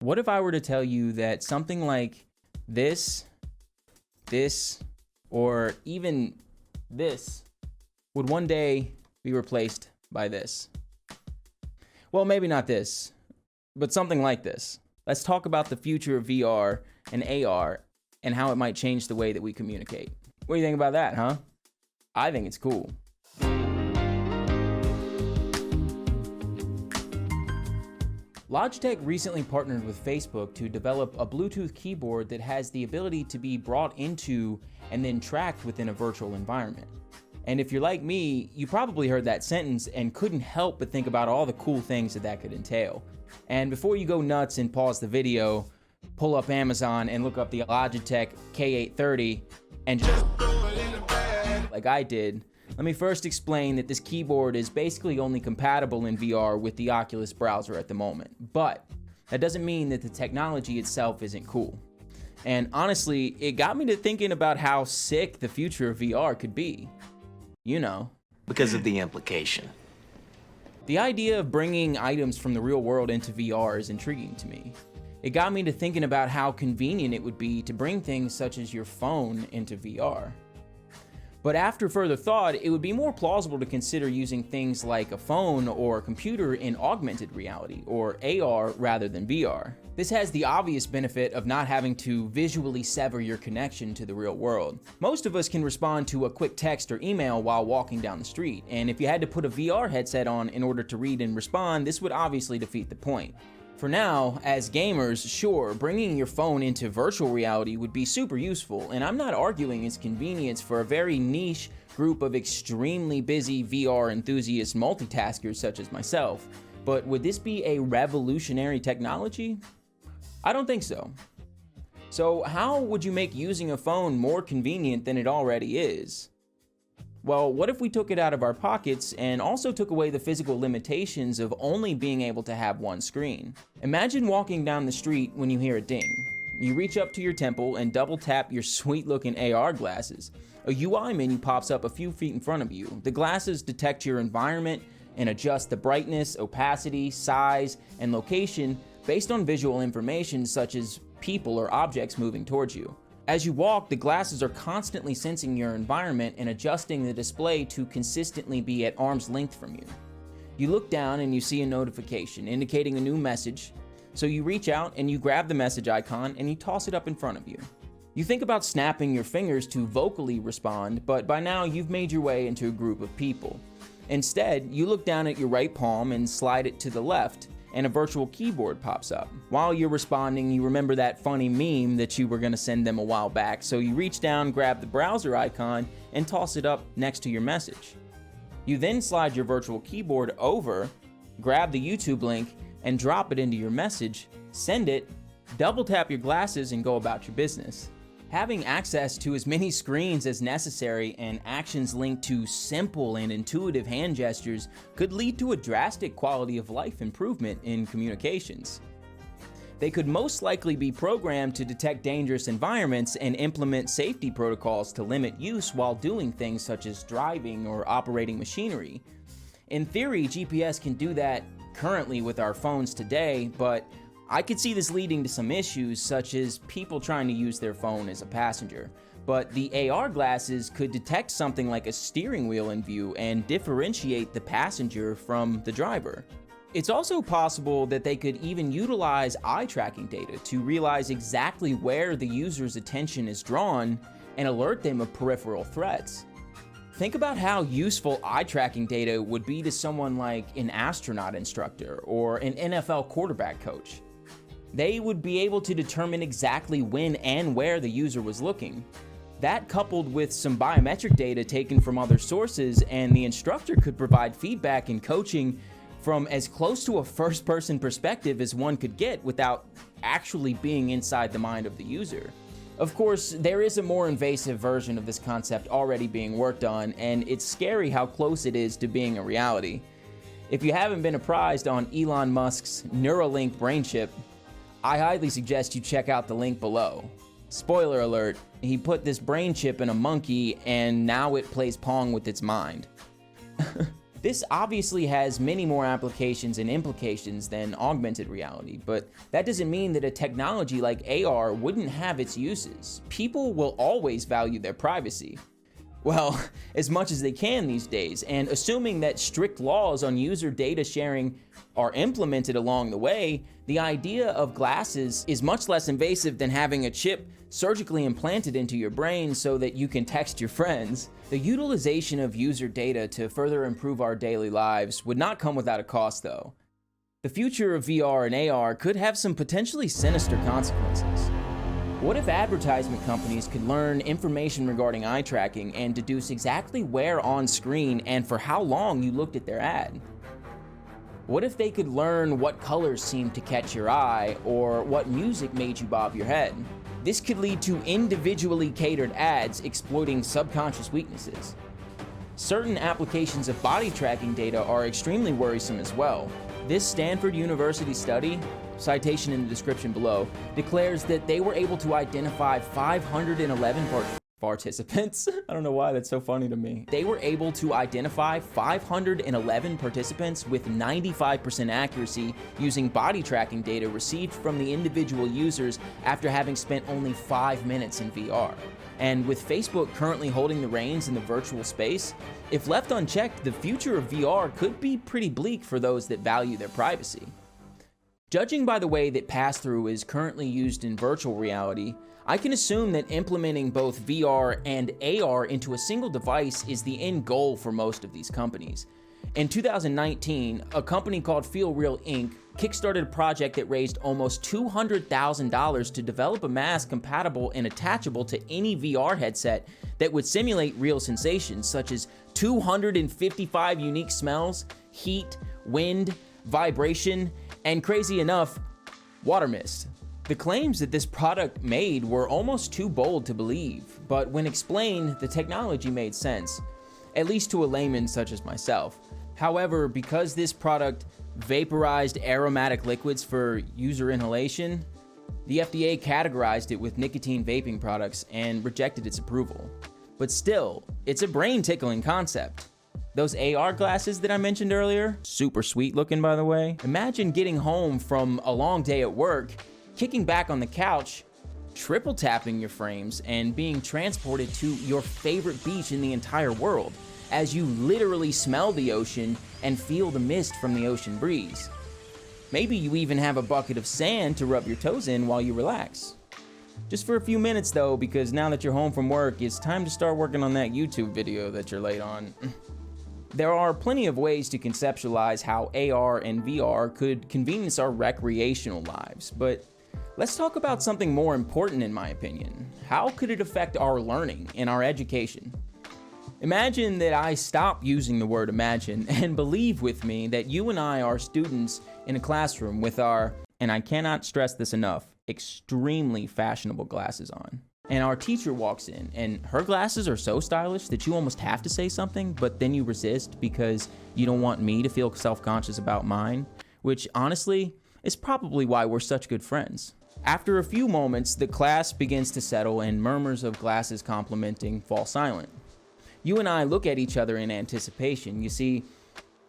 What if I were to tell you that something like this, or even this would one day be replaced by this? Well, maybe not this, but something like this. Let's talk about the future of VR and AR and how it might change the way that we communicate. What do you think about that, huh? I think it's cool. Logitech recently partnered with Facebook to develop a Bluetooth keyboard that has the ability to be brought into and then tracked within a virtual environment. And if you're like me, you probably heard that sentence and couldn't help but think about all the cool things that could entail. And before you go nuts and pause the video, pull up Amazon and look up the Logitech K830 and just like I did, let me first explain that this keyboard is basically only compatible in VR with the Oculus browser at the moment. But that doesn't mean that the technology itself isn't cool. And honestly, it got me to thinking about how sick the future of VR could be. You know. Because of the implication. The idea of bringing items from the real world into VR is intriguing to me. It got me to thinking about how convenient it would be to bring things such as your phone into VR. But after further thought, it would be more plausible to consider using things like a phone or a computer in augmented reality, or AR, rather than VR. This has the obvious benefit of not having to visually sever your connection to the real world. Most of us can respond to a quick text or email while walking down the street, and if you had to put a VR headset on in order to read and respond, this would obviously defeat the point. For now, as gamers, sure, bringing your phone into virtual reality would be super useful, and I'm not arguing its convenience for a very niche group of extremely busy VR enthusiast multitaskers such as myself. But would this be a revolutionary technology? I don't think so. So how would you make using a phone more convenient than it already is? Well, what if we took it out of our pockets and also took away the physical limitations of only being able to have one screen? Imagine walking down the street when you hear a ding. You reach up to your temple and double tap your sweet looking AR glasses. A UI menu pops up a few feet in front of you. The glasses detect your environment and adjust the brightness, opacity, size, and location based on visual information such as people or objects moving towards you. As you walk, the glasses are constantly sensing your environment and adjusting the display to consistently be at arm's length from you. You look down and you see a notification indicating a new message, so you reach out and you grab the message icon and you toss it up in front of you. You think about snapping your fingers to vocally respond, but by now you've made your way into a group of people. Instead, you look down at your right palm and slide it to the left, and a virtual keyboard pops up. While you're responding, you remember that funny meme that you were going to send them a while back, so you reach down, grab the browser icon, and toss it up next to your message. You then slide your virtual keyboard over, grab the YouTube link, and drop it into your message, send it, double tap your glasses, and go about your business. Having access to as many screens as necessary and actions linked to simple and intuitive hand gestures could lead to a drastic quality of life improvement in communications. They could most likely be programmed to detect dangerous environments and implement safety protocols to limit use while doing things such as driving or operating machinery. In theory, GPS can do that currently with our phones today, but I could see this leading to some issues, such as people trying to use their phone as a passenger. But the AR glasses could detect something like a steering wheel in view and differentiate the passenger from the driver. It's also possible that they could even utilize eye tracking data to realize exactly where the user's attention is drawn and alert them of peripheral threats. Think about how useful eye tracking data would be to someone like an astronaut instructor or an NFL quarterback coach. They would be able to determine exactly when and where the user was looking. That, coupled with some biometric data taken from other sources, and the instructor could provide feedback and coaching from as close to a first-person perspective as one could get without actually being inside the mind of the user. Of course, there is a more invasive version of this concept already being worked on, and it's scary how close it is to being a reality. If you haven't been apprised on Elon Musk's Neuralink brain chip, I highly suggest you check out the link below. Spoiler alert, he put this brain chip in a monkey and now it plays Pong with its mind. This obviously has many more applications and implications than augmented reality, but that doesn't mean that a technology like AR wouldn't have its uses. People will always value their privacy. Well, as much as they can these days, and assuming that strict laws on user data sharing are implemented along the way, the idea of glasses is much less invasive than having a chip surgically implanted into your brain so that you can text your friends. The utilization of user data to further improve our daily lives would not come without a cost, though. The future of VR and AR could have some potentially sinister consequences. What if advertisement companies could learn information regarding eye tracking and deduce exactly where on screen and for how long you looked at their ad? What if they could learn what colors seemed to catch your eye or what music made you bob your head? This could lead to individually catered ads exploiting subconscious weaknesses. Certain applications of body tracking data are extremely worrisome as well. This Stanford University study, citation in the description below, declares that they were able to identify 511 participants. I don't know why that's so funny to me. They were able to identify 511 participants with 95% accuracy using body tracking data received from the individual users after having spent only 5 minutes in VR. And with Facebook currently holding the reins in the virtual space, if left unchecked, the future of VR could be pretty bleak for those that value their privacy. Judging by the way that pass-through is currently used in virtual reality, I can assume that implementing both VR and AR into a single device is the end goal for most of these companies. In 2019, a company called Feel Real Inc. kickstarted a project that raised almost $200,000 to develop a mask compatible and attachable to any VR headset that would simulate real sensations such as 255 unique smells, heat, wind, vibration, and crazy enough, water mist. The claims that this product made were almost too bold to believe, but when explained, the technology made sense, at least to a layman such as myself. However, because this product vaporized aromatic liquids for user inhalation, the FDA categorized it with nicotine vaping products and rejected its approval. But still, it's a brain-tickling concept. Those AR glasses that I mentioned earlier, super sweet looking by the way. Imagine getting home from a long day at work, kicking back on the couch, triple tapping your frames, and being transported to your favorite beach in the entire world, as you literally smell the ocean and feel the mist from the ocean breeze. Maybe you even have a bucket of sand to rub your toes in while you relax. Just for a few minutes though, because now that you're home from work, it's time to start working on that YouTube video that you're late on. There are plenty of ways to conceptualize how AR and VR could convenience our recreational lives, but let's talk about something more important in my opinion. How could it affect our learning and our education? Imagine that I stop using the word imagine and believe with me that you and I are students in a classroom with our, and I cannot stress this enough, extremely fashionable glasses on. And our teacher walks in and her glasses are so stylish that you almost have to say something, but then you resist because you don't want me to feel self-conscious about mine, which honestly is probably why we're such good friends. After a few moments, the class begins to settle and murmurs of glasses complimenting fall silent. You and I look at each other in anticipation. You see,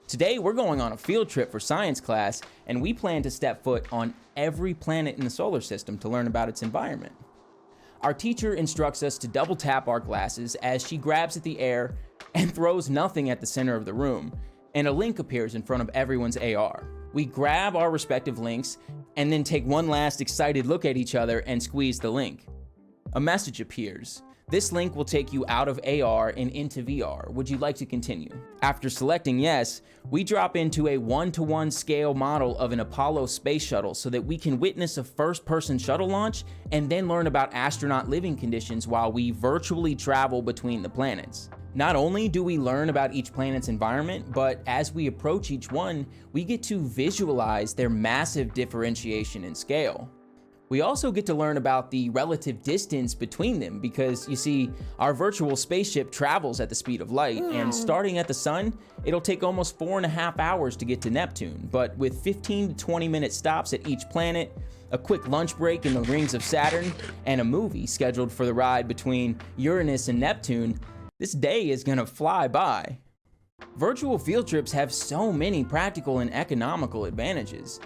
today we're going on a field trip for science class and we plan to step foot on every planet in the solar system to learn about its environment. Our teacher instructs us to double tap our glasses as she grabs at the air and throws nothing at the center of the room, and a link appears in front of everyone's AR. We grab our respective links and then take one last excited look at each other and squeeze the link. A message appears. This link will take you out of AR and into VR. Would you like to continue? After selecting yes, we drop into a 1-to-1 scale model of an Apollo space shuttle so that we can witness a first-person shuttle launch and then learn about astronaut living conditions while we virtually travel between the planets. Not only do we learn about each planet's environment, but as we approach each one, we get to visualize their massive differentiation in scale. We also get to learn about the relative distance between them because, you see, our virtual spaceship travels at the speed of light, and starting at the sun, it'll take almost 4.5 hours to get to Neptune, but with 15 to 20 minute stops at each planet, a quick lunch break in the rings of Saturn, and a movie scheduled for the ride between Uranus and Neptune, this day is gonna fly by. Virtual field trips have so many practical and economical advantages.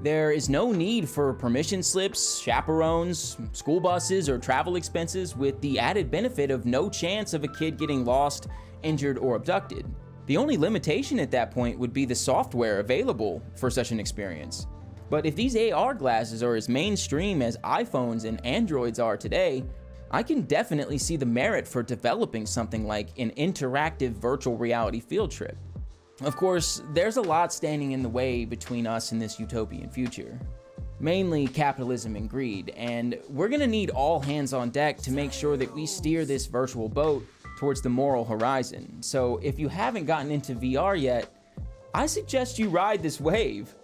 There is no need for permission slips, chaperones, school buses, or travel expenses, with the added benefit of no chance of a kid getting lost, injured, or abducted. The only limitation at that point would be the software available for such an experience. But if these AR glasses are as mainstream as iPhones and Androids are today, I can definitely see the merit for developing something like an interactive virtual reality field trip. Of course, there's a lot standing in the way between us and this utopian future. Mainly capitalism and greed, and we're gonna need all hands on deck to make sure that we steer this virtual boat towards the moral horizon. So if you haven't gotten into VR yet, I suggest you ride this wave.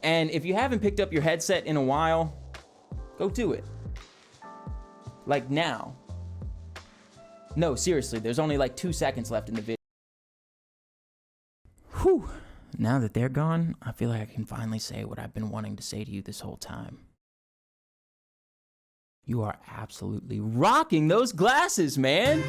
And if you haven't picked up your headset in a while, go do it. Like now. No, seriously, there's only like 2 seconds left in the video. Whew. Now that they're gone, I feel like I can finally say what I've been wanting to say to you this whole time. You are absolutely rocking those glasses, man!